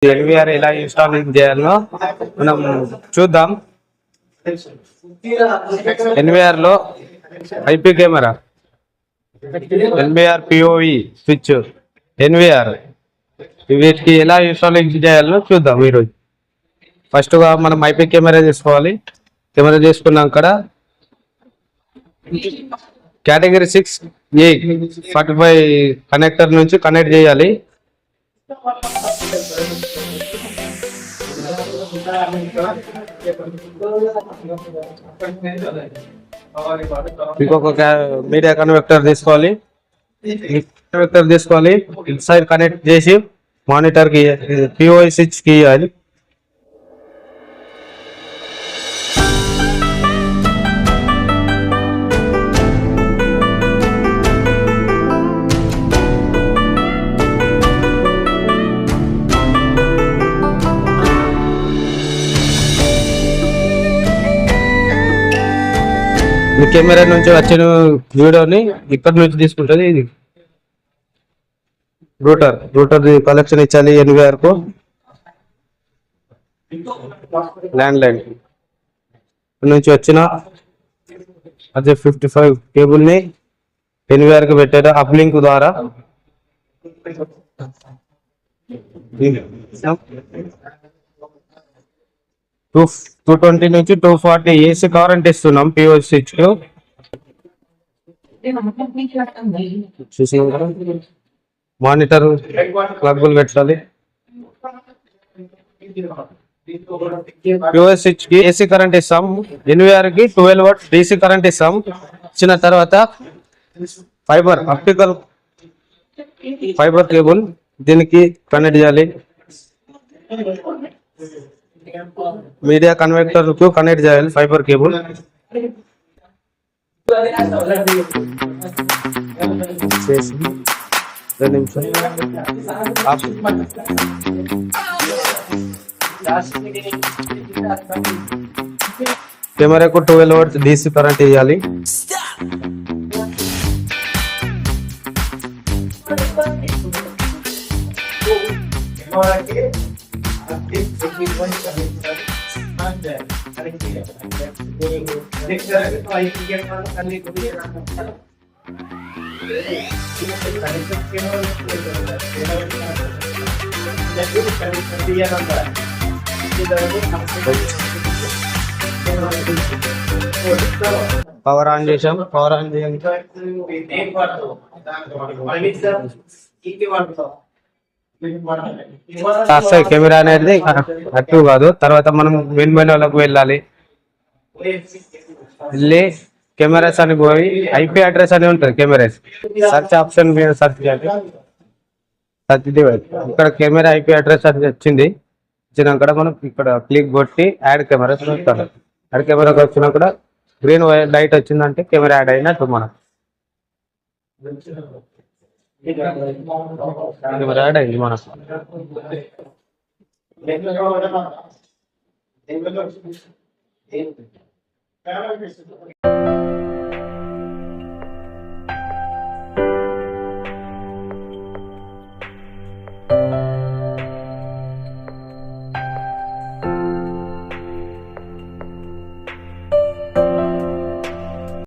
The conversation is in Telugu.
ఎన్విఆర్ ఎలా ఇన్స్టాలింగ్ చేయాలో మనం చూద్దాం. ఎన్విఆర్ లో IP camera, NVR POV switch, NVR వీటికి ఎలా ఇన్స్టాలింగ్ చేయాలో చూద్దాం ఈరోజు. ఫస్ట్ గా మనం ఐపీ కెమెరా తీసుకోవాలి. కెమెరా తీసుకున్నాక కేటగిరీ 6A 45 కనెక్టర్ నుంచి కనెక్ట్ చేయాలి. ఇంకొక మీడియా కన్వెక్టర్ తీసుకోవాలి. ఇన్సైడ్ కనెక్ట్ చేసి మానిటర్ కి పిఓఐ స్విచ్ కి ఇవ్వాలి. కెమెరా నుంచి వచ్చిన వీడియోని ఇక్కడ నుంచి తీసుకుంటుంది. ఇది రూటర్ కలెక్షన్ ఇచ్చాలి. ఎన్విఆర్ కు ల్యాండ్ లైన్ నుంచి వచ్చిన అదే 55 కేబుల్ ని ఎన్విఆర్ కి పెట్టారు అప్లింక్ ద్వారా. 220 నుంచి 240 ఏసీ కరెంట్ ఇస్తున్నాం పిఓసి స్విచ్ కు. మానిటర్ ప్లగ్గులు పెట్టాలి. పిఓసి స్విచ్ కి ఏసీ కరెంట్ ఇస్తాం. ఎన్విఆర్ కి 12 వాట్ డీసీ కరెంట్ ఇస్తాం. ఇచ్చిన తర్వాత ఫైబర్ ఆప్టికల్ ఫైబర్ కేబుల్ దీనికి కనెక్ట్ చేయాలి. మీడియా కన్వెక్టర్ కు కనెక్ట్ చేయాలి ఫైబర్ కేబుల్. కెమెరాకు 12 వాట్స్ డీసీ కరెంట్ ఇవ్వాలి. పవర్ ఆన్ చేసాం. పవర్ ఆన్ చేయండి. కెమెరా అనేది యాక్టివ్ కాదు. తర్వాత మనం మెయిన్ మెనూలోకి వెళ్ళాలి. వెళ్ళి కెమెరాస్ అని పోయి ఐపీ అడ్రస్ అని ఉంటుంది. కెమెరాస్ సర్చ్ ఆప్షన్ మీద సర్చ్ చేయాలి. ఇక్కడ కెమెరా ఐపీ అడ్రస్ అని వచ్చింది. వచ్చినాక మనం ఇక్కడ క్లిక్ కొట్టి యాడ్ కెమెరాస్ వస్తాం. యాడ్ కెమెరాకి వచ్చినాక గ్రీన్ లైట్ వచ్చిందంటే కెమెరా యాడ్ అయినట్టు. మనం కెమెరా యాడ్ అయింది మనకు.